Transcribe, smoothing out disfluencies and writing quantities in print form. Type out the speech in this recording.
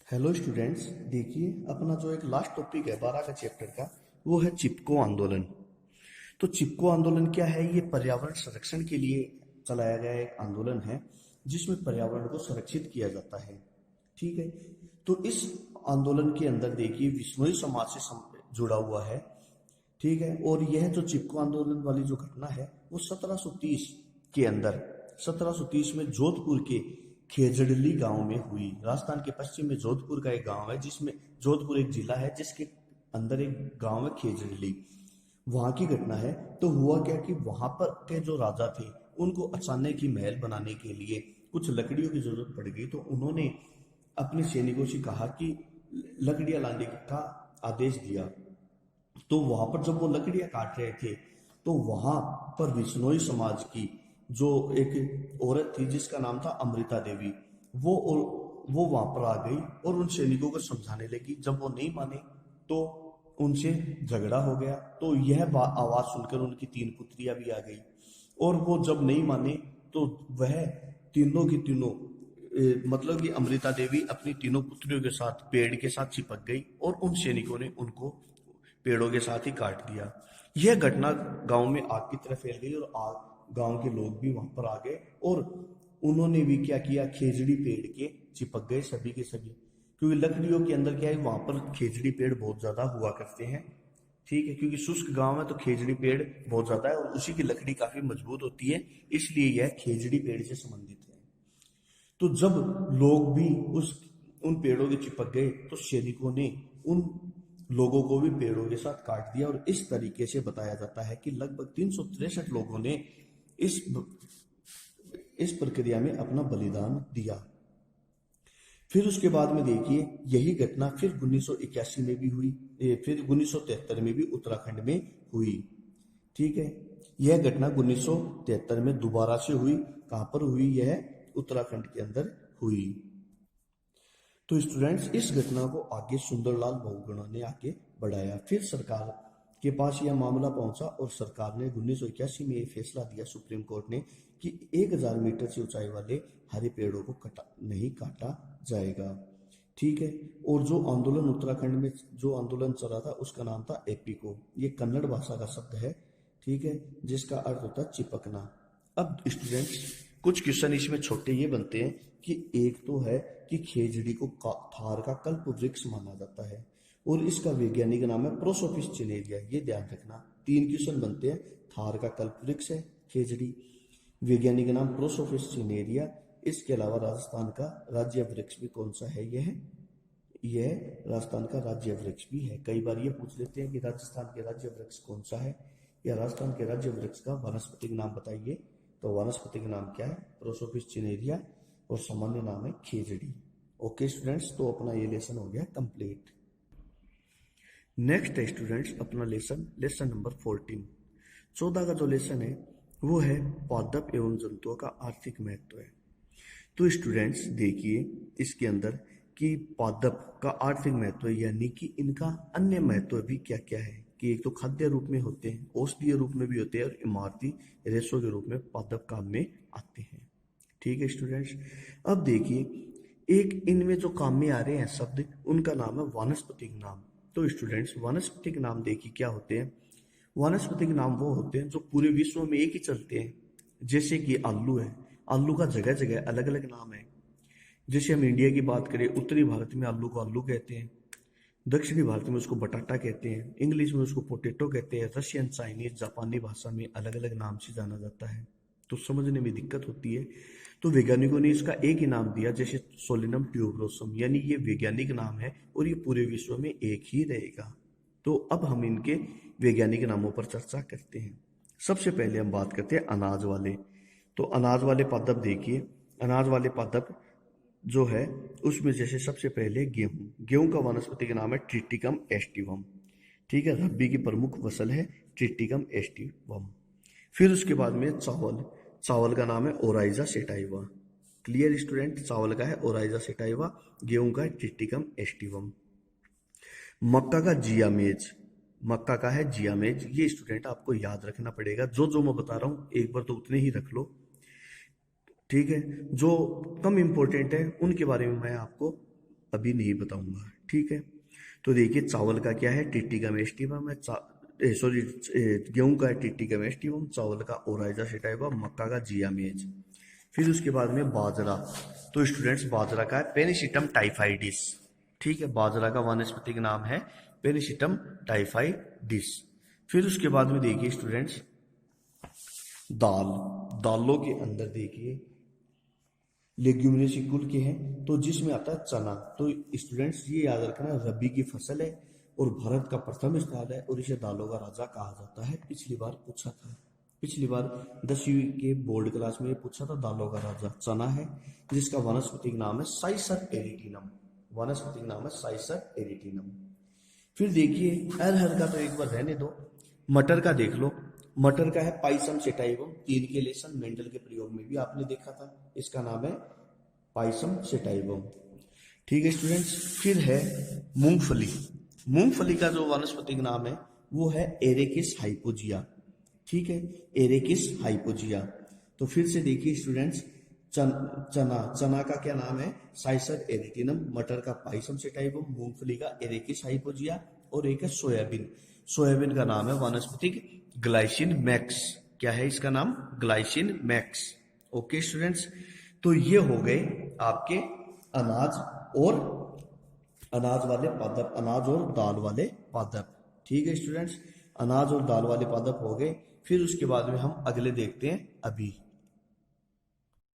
Hello students, देखिए अपना जो एक लास्ट टॉपिक है 12 का चैप्टर का वो है चिपको आंदोलन। तो चिपको आंदोलन क्या है? ये पर्यावरण संरक्षण के लिए चलाया गया एक आंदोलन है जिसमें पर्यावरण को संरक्षित किया जाता है। ठीक है। तो इस आंदोलन के अंदर देखिए विश्नोई समाज से जुड़ा हुआ है। ठीक है। और यह जो चिपको आंदोलन वाली जो घटना है वो 1730 के अंदर 1730 में जोधपुर के खेजड़ली गांव में हुई। राजस्थान के पश्चिम में जोधपुर का एक गांव है जिसमें जोधपुर एक जिला है जिसके अंदर एक गांव है खेजड़ली। वहां की घटना है। तो हुआ क्या कि वहां पर के जो राजा थे उनको अचानक ही महल बनाने के लिए कुछ लकड़ियों की जरूरत पड़ गई। तो उन्होंने अपने सैनिकों से कहा कि लकड़ियां लाने का आदेश दिया। तो वहां पर जब वो लकड़ियां काट रहे थे तो वहां पर विश्नोई समाज की जो एक औरत थी जिसका नाम था अमृता देवी, वो वो वहां पर आ गई और उन सैनिकों को समझाने लगी। जब वो नहीं माने तो उनसे झगड़ा हो गया। तो यह आवाज सुनकर उनकी तीन पुत्रियां भी आ गई और वो जब नहीं माने तो वह तीनों की तीनों मतलब कि अमृता देवी अपनी तीनों पुत्रियों के साथ पेड़ के साथ चिपक गई और उन सैनिकों ने उनको पेड़ों के साथ ही काट दिया। यह घटना गांव में आग की तरह फैल गई और आग गांव के लोग भी वहां पर आ गए और उन्होंने भी क्या किया, खेजड़ी पेड़ के चिपक गए सभी के सभी। क्योंकि लकड़ियों के अंदर क्या है, वहां पर खेजड़ी पेड़ बहुत ज्यादा हुआ करते हैं। ठीक है। क्योंकि शुष्क गांव है तो खेजड़ी पेड़ बहुत ज्यादा है और उसी की लकड़ी काफी मजबूत होती है, इसलिए यह खेजड़ी पेड़ से संबंधित है। तो जब लोग भी उस उन पेड़ों के चिपक गए तो सैनिकों ने उन लोगों को भी पेड़ों के साथ काट दिया और इस तरीके से बताया जाता है कि लगभग 363 लोगों ने इस इस प्रक्रिया में अपना बलिदान दिया। फिर उसके बाद में देखिए यही घटना फिर 1981 में भी हुई, फिर 1973 में भी उत्तराखंड में हुई। ठीक है। यह घटना 1973 में दोबारा से हुई। कहां पर हुई? यह उत्तराखंड के अंदर हुई। तो स्टूडेंट्स, इस घटना को आगे सुंदरलाल बहुगुणा ने आगे बढ़ाया। फिर सरकार के पास यह मामला पहुंचा और सरकार ने 1981 में यह फैसला दिया, सुप्रीम कोर्ट ने, कि 1000 मीटर से ऊंचाई वाले हरे पेड़ों को नहीं काटा जाएगा। ठीक है। और जो आंदोलन उत्तराखंड में जो आंदोलन चला था उसका नाम था एपीको। ये कन्नड़ भाषा का शब्द है। ठीक है। जिसका अर्थ होता है चिपकना। अब स्टूडेंट्स, कुछ क्वेश्चन इसमें छोटे ये बनते हैं कि एक तो है कि खेजड़ी को थार का कल्प वृक्ष माना जाता है और इसका वैज्ञानिक नाम है प्रोसोपिस चिनेरिया। ये ध्यान रखना। 3 क्वेश्चन बनते हैं। थार का कल्प वृक्ष है खेजड़ी, वैज्ञानिक नाम प्रोसोपिस चिनेरिया। इसके अलावा राजस्थान का राज्य वृक्ष भी कौन सा है? यह राजस्थान का राज्य वृक्ष भी है। कई बार ये पूछ लेते हैं कि राजस्थान के राज्य वृक्ष कौन सा है, या राजस्थान के राज्य वृक्ष का वानस्पतिक नाम बताइए। तो वानस्पतिक नाम क्या है? प्रोसोपिस चिनेरिया। और सामान्य नाम है खेजड़ी। ओके स्टूडेंट्स, तो अपना ये लेसन हो गया कंप्लीट। नेक्स्ट है स्टूडेंट्स अपना लेसन नंबर 14। 14 का जो लेसन है वो है पादप एवं जंतुओं का आर्थिक महत्व है। तो स्टूडेंट्स देखिए इसके अंदर कि पादप का आर्थिक महत्व यानी कि इनका अन्य महत्व भी क्या क्या है, कि एक तो खाद्य रूप में होते हैं, औषधीय रूप में भी होते हैं और इमारती रेशों के रूप में पादप काम में आते हैं। ठीक है स्टूडेंट्स। अब देखिए एक इनमें जो काम में आ रहे हैं शब्द, उनका नाम है वानस्पतिक नाम। तो स्टूडेंट्स वानस्पतिक नाम देखिए क्या होते हैं। वानस्पतिक नाम वो होते हैं जो पूरे विश्व में एक ही चलते हैं। जैसे कि आलू है, आलू का जगह जगह अलग अलग नाम है। जैसे हम इंडिया की बात करें, उत्तरी भारत में आलू को आलू कहते हैं, दक्षिणी भारत में उसको बटाटा कहते हैं, इंग्लिश में उसको पोटैटो कहते हैं, रशियन, चाइनीज, जापानी भाषा में अलग अलग नाम से जाना जाता है। तो समझने में दिक्कत होती है। तो वैज्ञानिकों ने इसका एक ही नाम दिया, जैसे सोलिनम ट्यूबरोसम, यानी ये वैज्ञानिक नाम है और ये पूरे विश्व में एक ही रहेगा। तो अब हम इनके वैज्ञानिक नामों पर चर्चा करते हैं। सबसे पहले हम बात करते हैं अनाज वाले। तो अनाज वाले पादप देखिए, अनाज वाले पादप जो है उसमें जैसे सबसे पहले गेहूं। गेहूं का वानस्पतिक नाम है ट्रिटिकम एस्टिवम। ठीक है। रब्बी की प्रमुख फसल है ट्रिटिकम एस्टिवम। फिर उसके बाद में चावल, चावल का नाम है ओराइजा सेटाइवा। Clear student? चावल का है ओराइजा सेटाइवा, गेहूं का है ट्रिटिकम एस्टिवम। मक्का का जियामेज, मक्का का है जियामेज। ये स्टूडेंट आपको याद रखना पड़ेगा, जो जो मैं बता रहा हूं एक बार तो उतने ही रख लो। ठीक है। जो कम इंपॉर्टेंट है उनके बारे में मैं आपको अभी नहीं बताऊंगा, ठीक है। तो देखिए चावल का क्या है, टिट्टिकम एस्टिवम है, सॉरी, गेहूं का है टिट्टिकम एस्टिवम, चावल का ओराइजा सेटाइवा, मक्का का जियामेज। फिर उसके बाद में बाजरा। तो स्टूडेंट्स बाजरा का है पेनिसिटम टाइफाइडिस, ठीक है, बाजरा का वानस्पतिक नाम है पेनिसिटम टाइफाइडिस। फिर उसके बाद में देखिए स्टूडेंट्स दाल, दालों के अंदर देखिए लेग्यूमिनेसी कुल के हैं, तो जिसमें आता है चना। तो स्टूडेंट्स ये याद रखना रबी की फसल है और भारत का प्रथम स्थान है और इसे दालों का राजा कहा जाता है। पिछली बार पूछा था, पिछली बार 10वीं के बोर्ड क्लास में ये पूछा था, दालों का राजा चना है जिसका वानस्पतिक नाम है साइसर एरिटिनम, वानस्पतिक नाम है साइसर एरिटिनम। फिर देखिए अरहर का तो एक बार रहने दो, मटर का देख लो। मटर का है पाइसम सेटाइवम, तीन के लेसन मेंडल के प्रयोग में भी आपने देखा था, इसका नाम है पाइसम सेटाइवम, ठीक है स्टूडेंट्स। फिर है मूंगफली, मूंगफली का जो वानस्पतिक नाम है वो है एरेकिस हाइपोजिया, ठीक है, एरेकिस हाइपोजिया। तो फिर से देखिए स्टूडेंट्स चना, चना का क्या नाम है साइसर एरिटिनम, मटर का पाइसम सेटाइवम, मूंगफली का एरेकिस हाइपोजिया और एक है सोयाबीन, सोयाबीन का नाम है वानस्पतिक ग्लाइसिन मैक्स। क्या है इसका नाम, ग्लाइसिन मैक्स। ओके स्टूडेंट्स, तो ये हो गए आपके अनाज और अनाज वाले पादप, अनाज और दाल वाले पादप, ठीक है स्टूडेंट्स, अनाज और दाल वाले पादप हो गए। फिर उसके बाद में हम अगले देखते हैं अभी।